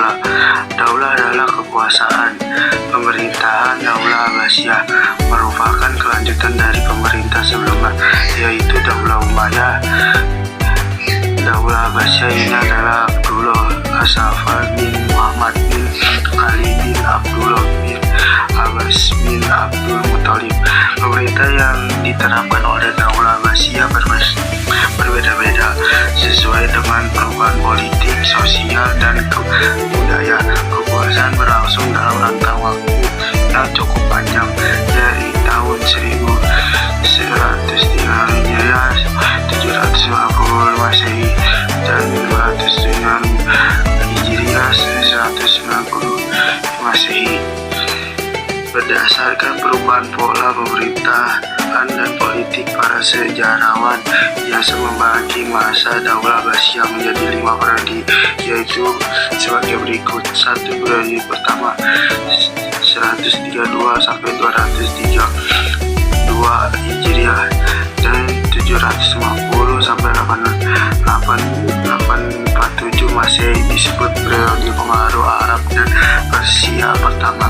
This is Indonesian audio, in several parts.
daula. Daula adalah kekuasaan pemerintahan Daulah Abbasiyah, merupakan kelanjutan dari pemerintah sebelumnya, yaitu Daulah Umayyah. Daulah Abbasiyah ini adalah Abdullah As-Saffar bin Muhammad bin Ali bin Abdullah bin Abbas bin Abdul Muthalib. Pemerintah yang diterapkan oleh Daulah Abbasiyah berbeda-beda sesuai dengan perubahan politik, sosial, dan budaya. Kekuasaan berlangsung dalam rentang waktu yang cukup panjang, dari tahun 1103 Hijriah, 750 Masehi, dan 509 Hijriah, 190 Masehi. Berdasarkan perubahan pola pemerintahan dan politik, para sejarawan biasa membagi masa Daulah Abbasiyah menjadi 5 periode, yaitu sebagai berikut. 1. Periode pertama 132 sampai 232 Hijriah, dan 750 sampai 847 Masehi, disebut periode pengaruh Arab dan Persia pertama.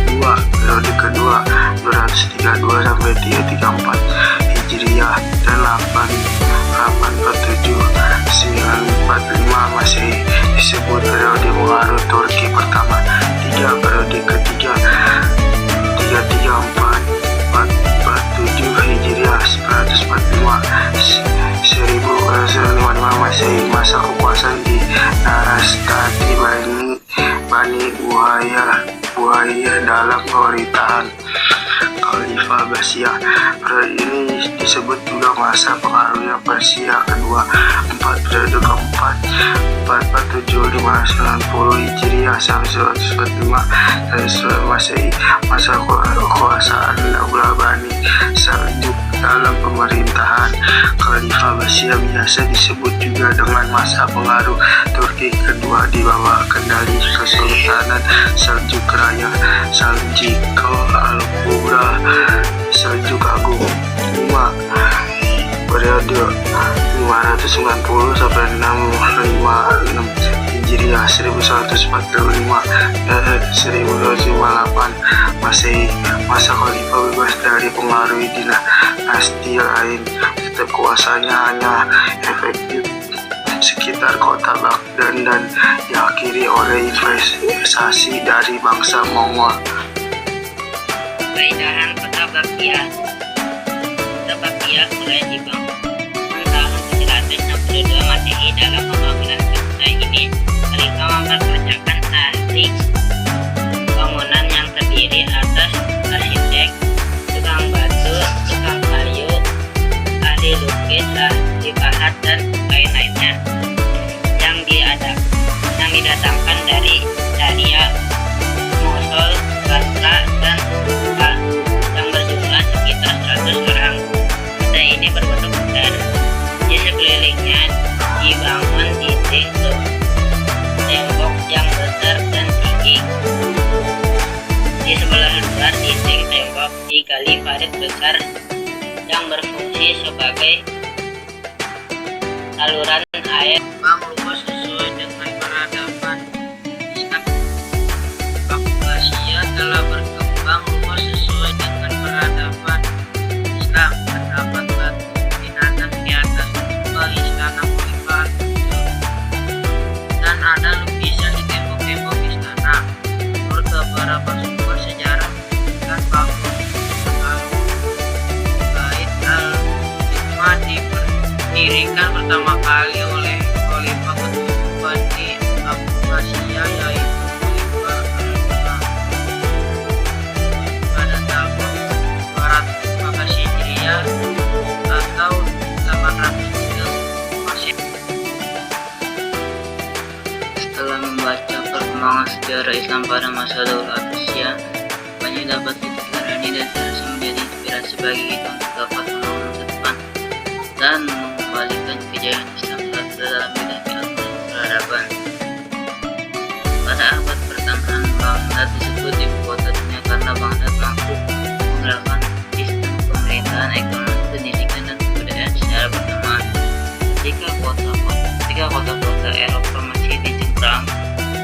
2. Periode kedua 232 sampai 334 Hijriah, dan 847 945 Masehi, disebut periode pengaruh Turki pertama. 3. Periode ketiga 334 Hijriah, 945 1055 Masehi, masa kekuasaan di Narastati Bani Umayyah dalam pemerintahan Khalifah Abbasiyah. Periode ini disebut juga masa pengaruhnya Persia kedua. 4. Periode keempat 447 590 Hijriah sampai 145 Masehi, masa kekuasaan Daulah Bani Saljuk dalam pemerintahan Khalifah Abbasiyah, biasa disebut juga dengan masa pengaruh Turki kedua di bawah kendali Kesultanan Saljuk Raya Saljiko Al-Kubra Saljuk Agung. 5. Periode 590 sampai 656 Hijriah, 1145 dan 1258 Masehi, masa Khalifah bebas dari pengaruh dinasti lain. Tetap kuasanya hanya efektif sekitar kota Baghdad dan diakhiri oleh investasi dari bangsa Mongol. Keindahan kota Baghdad. Kota Baghdad mulai dibangun tahun 762 Masehi. Dalam pembangunan kota ini, Khalifah memperkerjakan ahli bangunan yang terdiri atas arsitek, tukang batu, tukang kayu, ahli lukis, ahli pahat, dan lain-lainnya yang didatangkan dari Syria, Mosul, Basra, dan Kufa, yang berjumlah sekitar 100 orang. Kota ini berbentuk besar. Di sekelilingnya dibangun dinding tembok yang besar dan tinggi. Di sebelah luar dinding tembok digali parit besar yang berfungsi sebagai saluran air. Lurus sesuai dengan peradaban Islam. Abbasiyah telah berkembang lurus sesuai dengan peradaban Islam. Terdapat batu binatang di atas kubah istana Khalifah muncul, dan ada lukisan di tembok-tembok istana. Menurut beberapa sumber sejarah menyebutkan bahwa Bait al-Hikmah didirikan pertama kali oleh Khalifah ke-7 Bani Abbasiyah, yaitu Khalifah Al-Mu'tasim pada tahun 215 Hijriah atau 803 Masehi. Setelah membaca perkembangan sejarah Islam pada masa Daulah Abbasiyah, banyak dapat diteladani dan seharusnya menjadi inspirasi bagi kita untuk dapat membangun masa depan dan mengembalikan kejayaan Islam dalam bidang ilmu dan peradaban. Pada abad pertengahan, Baghdad disebut ibu kota dunia karena Baghdad mampu menggerakkan sistem pemerintahan, ekonomi, pendidikan, dan kebudayaan secara bersamaan. Ketika kota-kota Eropa masih dicengkram,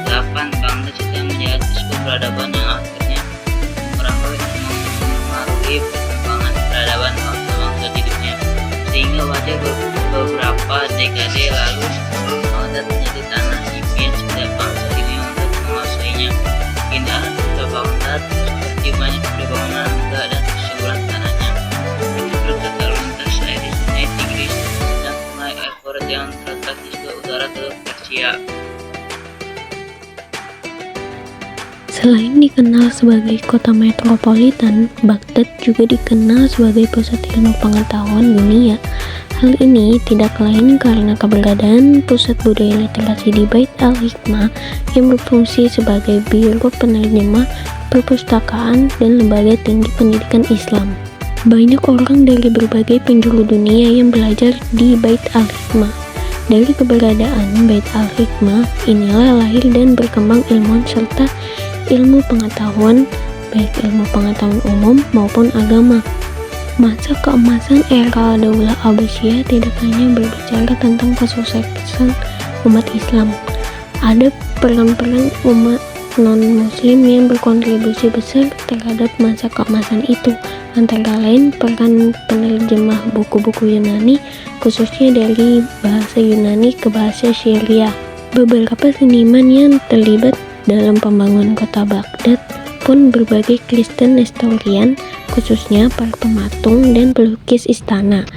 8 peradaban yang akhirnya mempengaruhi perkembangan peradaban bangsa-bangsa di dunia, sehingga wajar beberapa dekade lalu Baghdad menjadi tanah impian setiap bangsa dunia untuk menguasainya. Keindahan kota Baghdad seperti banyak bangunan megah dan kesuburan tanahnya itu bergetar lintas air di sungai Tigris dan sungai Euphrates yang terletak di sebelah utara Teluk Persia. Selain dikenal sebagai kota metropolitan, Baghdad juga dikenal sebagai pusat ilmu pengetahuan dunia. Hal ini tidak lain karena keberadaan pusat budaya literasi di Bait al-Hikmah yang berfungsi sebagai biro penerjemah, perpustakaan, dan lembaga tinggi pendidikan Islam. Banyak orang dari berbagai penjuru dunia yang belajar di Bait al-Hikmah. Dari keberadaan Bait al-Hikmah, inilah lahir dan berkembang ilmuwan serta ilmu pengetahuan, baik ilmu pengetahuan umum maupun agama. Masa keemasan era Daulah Abbasiyah tidak hanya berbicara tentang kesuksesan umat Islam. Ada peran-peran umat non-muslim yang berkontribusi besar terhadap masa keemasan itu, antara lain peran penerjemah buku-buku Yunani, khususnya dari bahasa Yunani ke bahasa Syria. Beberapa seniman yang terlibat dalam pembangunan kota Baghdad pun berbagai Kristen historian, khususnya para pematung dan pelukis istana.